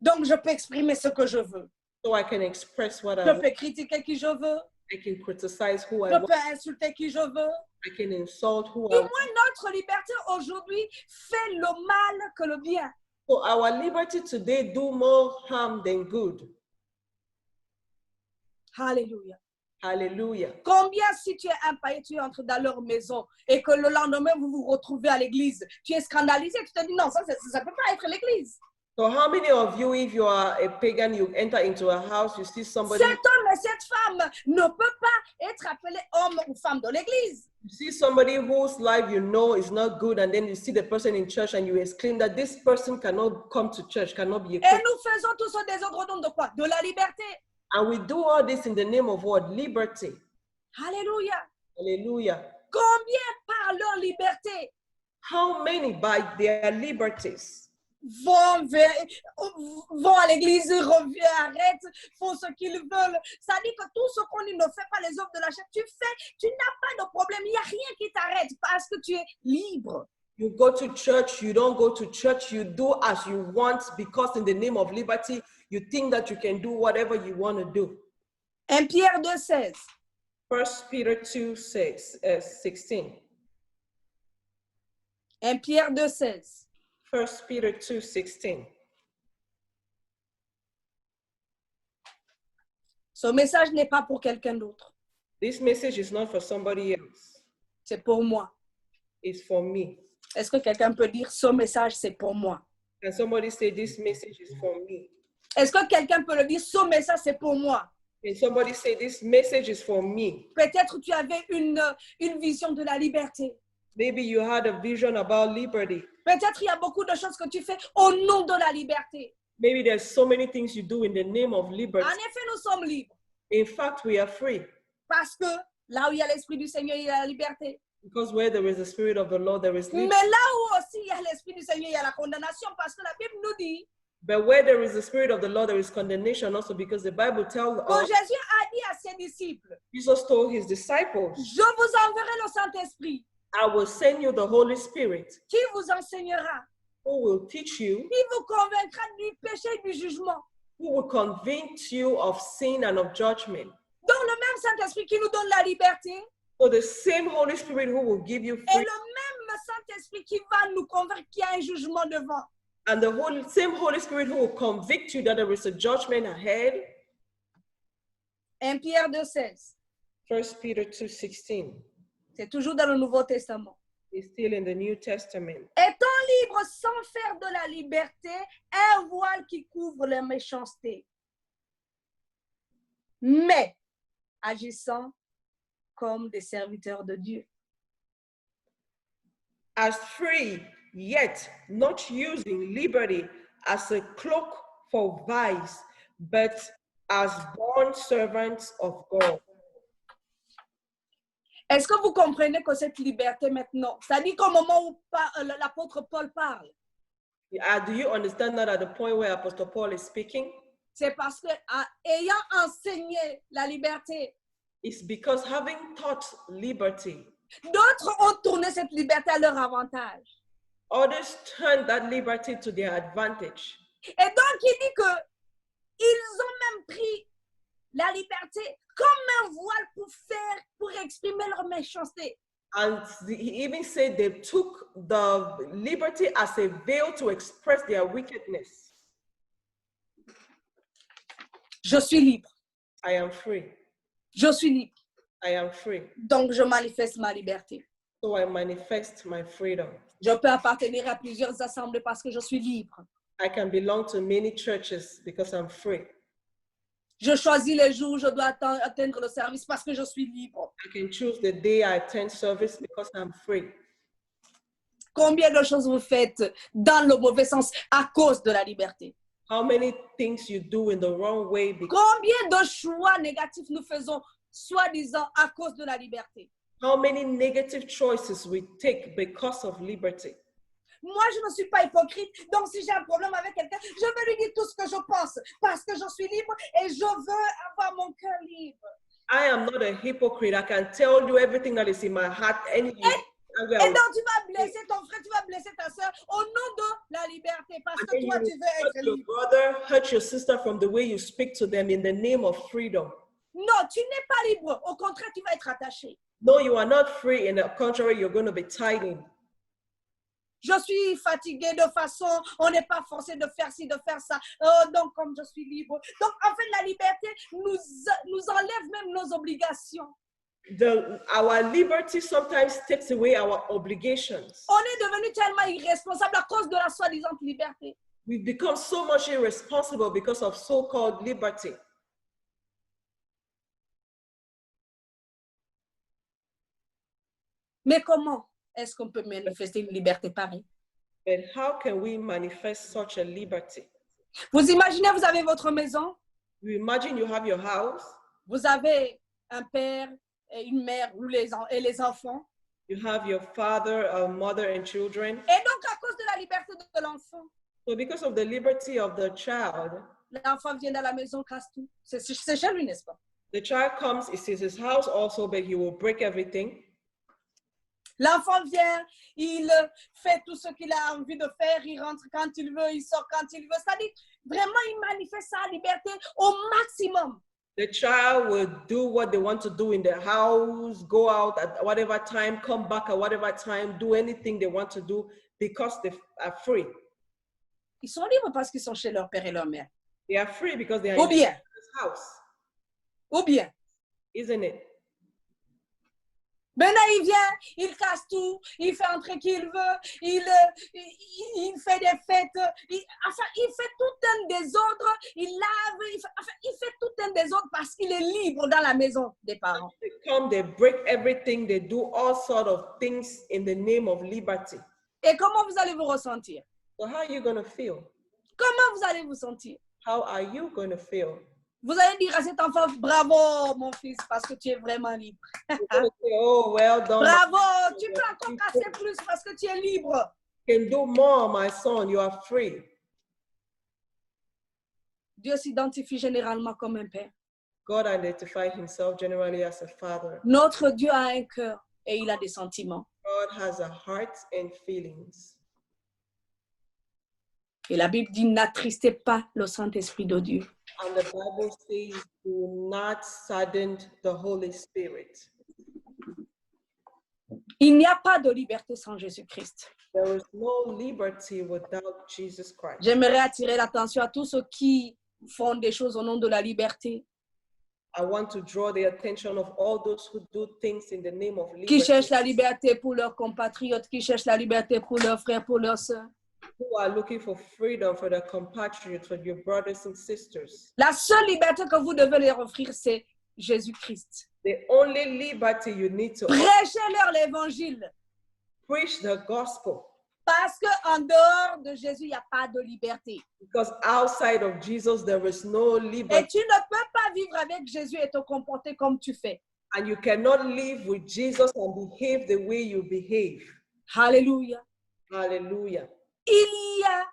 donc je peux exprimer ce que je veux. so I can express what I Je want. peux critiquer qui je veux. I can criticize who I Je want. peux insulter qui je veux. I can insult who Du I moins, want. notre liberté aujourd'hui fait le mal que le bien. So our liberty today do more harm than good. Alléluia. Hallelujah. Combien si tu es impayé, tu entres dans leur maison et que le lendemain, vous vous retrouvez à l'église, tu es scandalisé, tu te dis non, ça ne peut pas être l'église. So how many of you, if you are a pagan, you enter into a house, you see somebody, Cet homme et cette femme ne peut pas être appelé homme ou femme de l'église. you see somebody whose life you know is not good, and then you see the person in church and you exclaim that this person cannot come to church, cannot be a Et Christian. nous faisons tout ce désordre au nom de quoi? De la liberté. And we do all this in the name of what? Liberty. Alléluia. Hallelujah. Combien par leur liberté How many by their liberties vont à l'église, arrêtent, font ce qu'ils veulent. Ça dit que tout ce qu'on dit ne fait pas les œuvres de la chair. Tu n'as pas de problème. Il n'y a rien qui t'arrête parce que tu es libre. you go to church, you don't go to church, you do as you want because in the name of liberty, you think that you can do whatever you want to do. 1 Pierre 2,16. 1 Peter 2:16. 1 Pierre 2,16. 1 Peter 2:16. Ce message n'est pas pour quelqu'un d'autre. This message is not for somebody else. C'est pour moi. It's for me. Est-ce que quelqu'un peut dire ce message, c'est pour moi? Can somebody say this message is for me? Est-ce que quelqu'un peut le dire, ce message, c'est pour moi? Can somebody say this message is for me? Peut-être tu avais une vision de la liberté. Maybe you had a vision about liberty. Peut-être il y a beaucoup de choses que tu fais au nom de la liberté. Maybe there's so many things you do in the name of En liberty. effet, nous sommes libres. In fact, we are free. Parce que là où il y a l'Esprit du Seigneur, il y a la liberté. Because where there is the Spirit of the Lord, there is Mais liberty. là où aussi il y a l'Esprit du Seigneur, il y a la condamnation. Parce que la Bible nous dit But where there is the Spirit of the Lord, there is condemnation also, because the Bible tells que us, Jésus a dit à ses disciples, Jesus told his disciples, je vous enverrai le Saint-Esprit I will send you the Holy Spirit qui vous enseignera, who will teach you, qui vous convaincra du péché et du jugement. who will convince you of sin and of judgment. Donc le même Saint-Esprit qui nous donne la liberté So the same Holy Spirit who will give you est freedom, le même Saint-Esprit qui va nous convaincre qu'il y a un jugement devant. and the same Holy Spirit who will convict you that there is a judgment ahead. 1 Pierre 2,16. 1 Peter 2:16 C'est toujours dans le Nouveau Testament. is still in the New Testament. Étant libre sans faire de la liberté un voile qui couvre la méchanceté, mais agissant comme des serviteurs de Dieu. As free, yet not using liberty as a cloak for vice, but as born servants of God. Est-ce que vous comprenez que cette liberté maintenant, c'est-à-dire qu'au moment où l'apôtre Paul parle, Do you understand that at the point where Apostle Paul is speaking? c'est parce que ayant enseigné la liberté, It's because having taught liberty, d'autres ont tourné cette liberté à leur avantage. others turned that liberty to their advantage. Et donc, il dit que ils ont même pris la liberté comme un voile pour exprimer leur méchanceté. And he even said they took the liberty as a veil to express their wickedness. Je suis libre. I am free. Je suis libre. I am free. Donc, je manifeste ma liberté. So I manifest my freedom. Je peux appartenir à plusieurs assemblées parce que je suis libre. I can belong to many churches because I'm free. Je choisis les jours où je dois atteindre le service parce que je suis libre. I can choose the day I attend service because I'm free. Combien de choses vous faites dans le mauvais sens à cause de la liberté? How many things you do in the wrong way because Combien de choix négatifs nous faisons, soi-disant, à cause de la liberté? how many negative choices we take because of liberty. Moi, je ne suis pas hypocrite. Donc, si j'ai un problème avec quelqu'un, je vais lui dire tout ce que je pense parce que je suis libre et je veux avoir mon cœur libre. I am not a hypocrite. I can tell you everything that is in my heart. Et donc, tu vas blesser ton frère, tu vas blesser ta soeur au nom de la liberté parce que toi, tu veux hurt être your libre. brother, hurt your sister from the way you speak to them in the name of freedom. Non, tu n'es pas libre. Au contraire, tu vas être attaché. No, you are not free. In the contrary, you're going to be tied in. Je suis fatiguée de façon, on n'est pas forcé de faire ci, de faire ça. Donc, comme je suis libre. Donc, en fait, la liberté nous enlève même nos obligations. Our liberty sometimes takes away our obligations. On est devenu tellement irresponsable à cause de la soi-disant liberté. We've become so much irresponsible because of so-called liberty. Mais comment est-ce qu'on peut manifester une liberté pareille? But how can we manifest such a liberty? Vous imaginez, vous avez votre maison, You imagine you have your house, vous avez un père et une mère et les enfants. you have your father, a mother, and children. Et donc, à cause de la liberté de l'enfant, So because of the liberty of the child, l'enfant vient dans la maison, casse tout. C'est chez lui, n'est-ce pas? the child comes, it is his house also, but he will break everything. L'enfant vient, il fait tout ce qu'il a envie de faire, il rentre quand il veut, il sort quand il veut. C'est-à-dire, vraiment, il manifeste sa liberté au maximum. The child will do what they want to do in the house, go out at whatever time, come back at whatever time, do anything they want to do because they are free. Ils sont libres parce qu'ils sont chez leur père et leur mère. They are free because they are Ou in bien, His house, ou bien. isn't it? Maintenant, il vient, il casse tout, il fait entrer qui il veut, il fait des fêtes, il fait tout un désordre, il lave, il fait tout un désordre parce qu'il est libre dans la maison des parents. They come, they break everything, they do all sort of things in the name of liberty. Et comment vous allez vous ressentir? So how are you going to feel? Comment vous allez vous sentir? How are you going to feel? Vous allez dire à cet enfant, bravo mon fils, parce que tu es vraiment libre. You're going to say, oh, well done. Bravo, tu peux encore casser plus parce que tu es libre. You can do more, my son. You are free. Dieu s'identifie généralement comme un père. God identified himself generally as a father. Notre Dieu a un cœur et il a des sentiments. God has a heart and feelings. Et la Bible dit, n'attristez pas le Saint-Esprit de Dieu. And the Bible says, do not sadden the Holy Spirit. Il n'y a pas de liberté sans Jésus-Christ. There is no liberty without Jesus Christ. J'aimerais attirer l'attention à tous ceux qui font des choses au nom de la liberté, I want to draw the attention of all those who do things in the name of qui liberty, cherchent la liberté pour leurs compatriotes, qui cherchent la liberté pour leurs frères, pour leurs sœurs. who are looking for freedom for their compatriots, for your brothers and sisters. La seule liberté que vous devez leur offrir, c'est Jésus-Christ. The only liberty you need to Prêchez-leur l'évangile. preach the gospel, Parce qu'en dehors de Jésus, il n'y a pas de liberté. because outside of Jesus there is no Et liberty, tu ne peux pas vivre avec Jésus et te comporter comme tu fais. and you cannot live with Jesus and behave the way you behave. Alléluia. Hallelujah. Il y a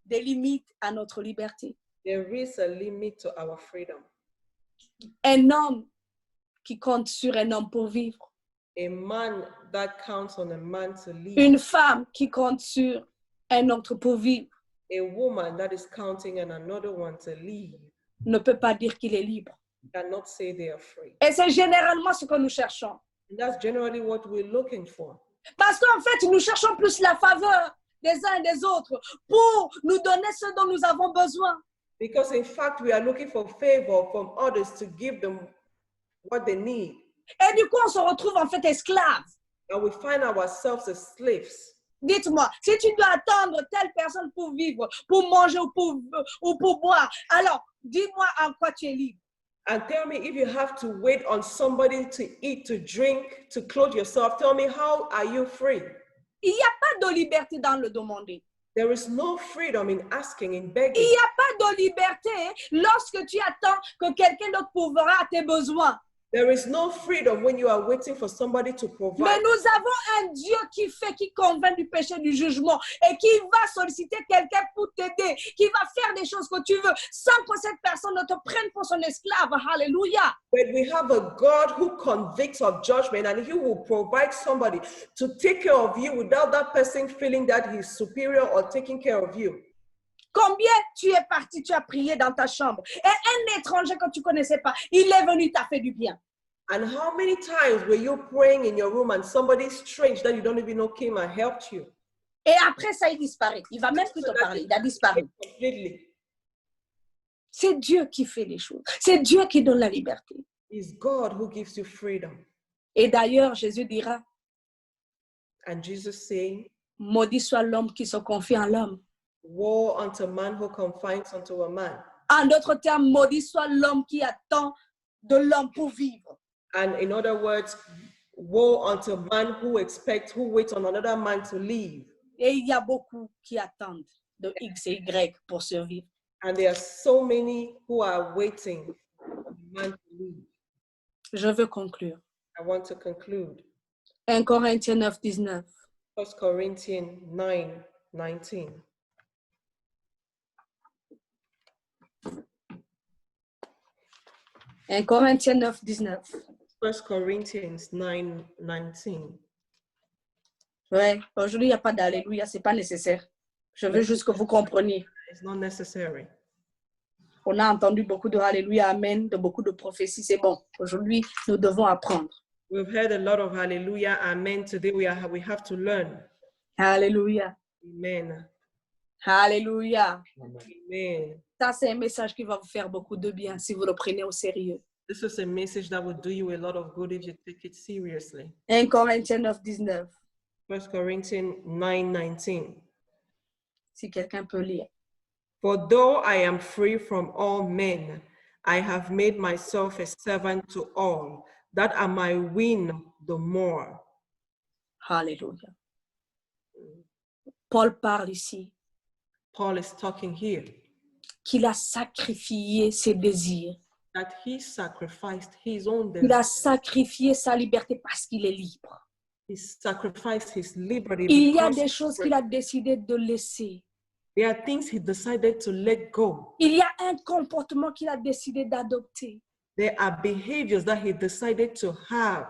des limites à notre liberté. There is a limit to our freedom. Un homme qui compte sur un homme pour vivre. A man that counts on a man to live, Une femme qui compte sur un autre pour vivre a woman that is counting on another one to live, ne peut pas dire qu'il est libre. cannot say they are free. Et c'est généralement ce que nous cherchons. And that's generally what we're looking for. Parce qu'en fait, nous cherchons plus la faveur des uns et des autres pour nous donner ce dont nous avons besoin. Because in fact, we are looking for favor from others to give them what they need. Et du coup, on se retrouve en fait esclaves. And we find ourselves as slaves. Dites-moi, si tu dois attendre telle personne pour vivre, pour manger ou pour boire, alors dis-moi en quoi tu es libre. And tell me, if you have to wait on somebody to eat, to drink, to clothe yourself, tell me, how are you free? Il n'y a pas de liberté dans le demander. There is no freedom in asking, in Il begging. n'y a pas de liberté lorsque tu attends que quelqu'un d'autre pourvoira à tes besoins. There is no freedom when you are waiting for somebody to Mais provide. nous avons un Dieu qui convainc du péché, du jugement et qui va solliciter quelqu'un pour t'aider, qui va faire des choses que tu veux sans que cette personne ne te prenne pour son esclave. Alléluia. But we have a God who convicts of judgment, and he will provide somebody to take care of you without that person feeling that he's superior or taking care of you. Combien tu es parti, tu as prié dans ta chambre et un étranger que tu ne connaissais pas, il est venu, t'a fait du bien. And how many times were you praying in your room and somebody strange that you don't even know came and helped you? Et après ça, il disparaît. Il ne va même plus te parler. Il a disparu. Completely. C'est Dieu qui fait les choses. C'est Dieu qui donne la liberté. It's God who gives you freedom. Et d'ailleurs, Jésus dira, And Jesus saying, maudit soit l'homme qui se confie en l'homme. woe unto man who confides unto a man. En d'autres termes, maudit soit l'homme qui attend de l'homme pour vivre. And in other words, woe unto man who waits on another man to live. Et il y a beaucoup qui attendent de X et Y pour survivre. And there are so many who are waiting for the man to live. Je veux conclure. I want to conclude. 1 Corinthiens 9, 19. 1 Corinthians 9, 19. Un Corinthiens 9, 19. 1 Corinthians 9, 19. Ouais, aujourd'hui, il n'y a pas d'alléluia, ce n'est pas nécessaire. Je veux juste que vous compreniez. It's not necessary. On a entendu beaucoup de alléluia, amen, de beaucoup de prophéties, c'est bon. Aujourd'hui, nous devons apprendre. We've heard a lot of hallelujah, amen. Today we have to learn. Alléluia. Amen. Alléluia. Amen. Ça, c'est un message qui va vous faire beaucoup de bien si vous le prenez au sérieux. This is a message that will do you a lot of good if you take it seriously. 1 Corinthiens 9, 19. 1 Corinthians 9:19. Si quelqu'un peut lire. For though I am free from all men, I have made myself a servant to all, that I might win the more. Alléluia. Paul parle ici Paul is talking here qu'il a sacrifié ses désirs. that he sacrificed his own Il a desires. sacrifié sa liberté parce qu'il est libre. He sacrificed his liberty Il y a because des choses qu'il a décidé de laisser. there are things he decided to let go. Il y a un comportement qu'il a décidé d'adopter There are behaviors that he decided to have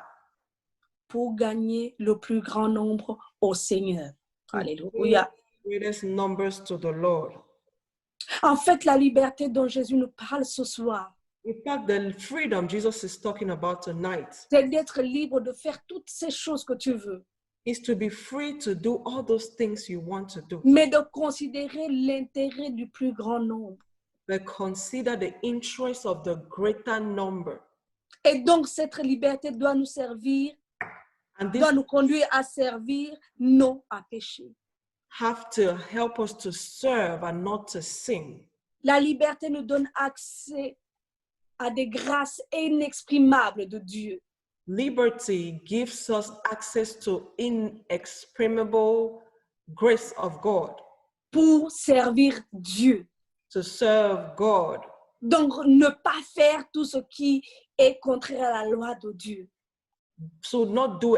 pour gagner le plus grand nombre au Seigneur. Alléluia. greatest numbers to the Lord. En fait, la liberté dont Jésus nous parle ce soir, In fact, the freedom Jesus is talking about tonight c'est d'être libre de faire toutes ces choses que tu veux, is to be free to do all those things you want to do, mais de considérer l'intérêt du plus grand nombre. but consider the interest of the greater number. Et donc, cette liberté doit nous servir, And this doit nous conduire à servir, non à pécher. have to help us to serve and not to sin. La liberté nous donne accès à des grâces inexprimables de Dieu. Liberty gives us access to inexprimable grace of God, Pour servir Dieu. to serve God. Donc, ne pas faire tout ce qui est contraire à la loi de Dieu. So not do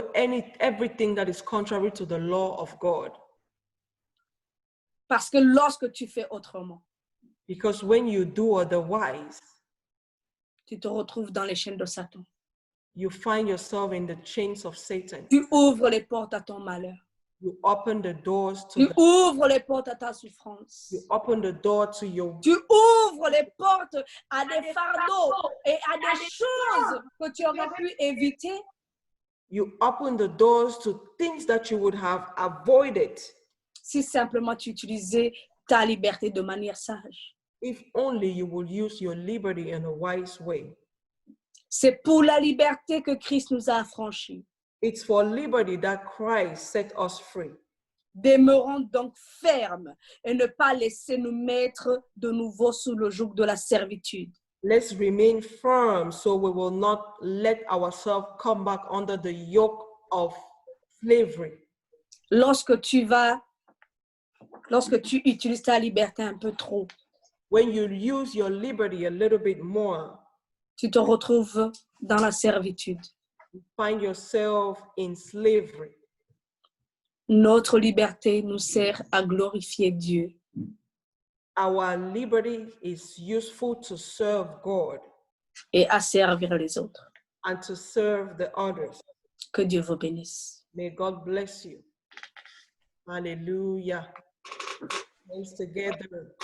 everything that is contrary to the law of God. Parce que lorsque tu fais autrement, Because when you do otherwise, tu te retrouves dans les chaînes de Satan. you find yourself in the chains of Satan. Tu ouvres les portes à ton malheur. You open the doors Tu to ouvres les portes à ta souffrance. you open the door to your Tu ouvres les portes à des fardeaux et à des choses que tu aurais pu éviter you open the doors to things that you would have avoided si simplement tu utilisais ta liberté de manière sage. if only you would use your liberty in a wise way. C'est pour la liberté que Christ nous a affranchis. It's for liberty that Christ set us free. Demeurons donc fermes et ne pas laisser nous mettre de nouveau sous le joug de la servitude. Let's remain firm so we will not let ourselves come back under the yoke of slavery. Lorsque tu utilises ta liberté un peu trop, When you use your liberty a little bit more, tu te retrouves dans la servitude. you find yourself in slavery. Notre liberté nous sert à glorifier Dieu. Our liberty is useful to serve God Et à servir les autres. and to serve the others. Que Dieu vous bénisse. May God bless you. Hallelujah. Hands together.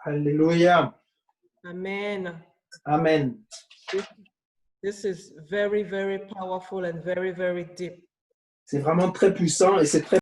Alléluia. Amen. Amen. This is very, very powerful and very, very deep. C'est vraiment très puissant et c'est très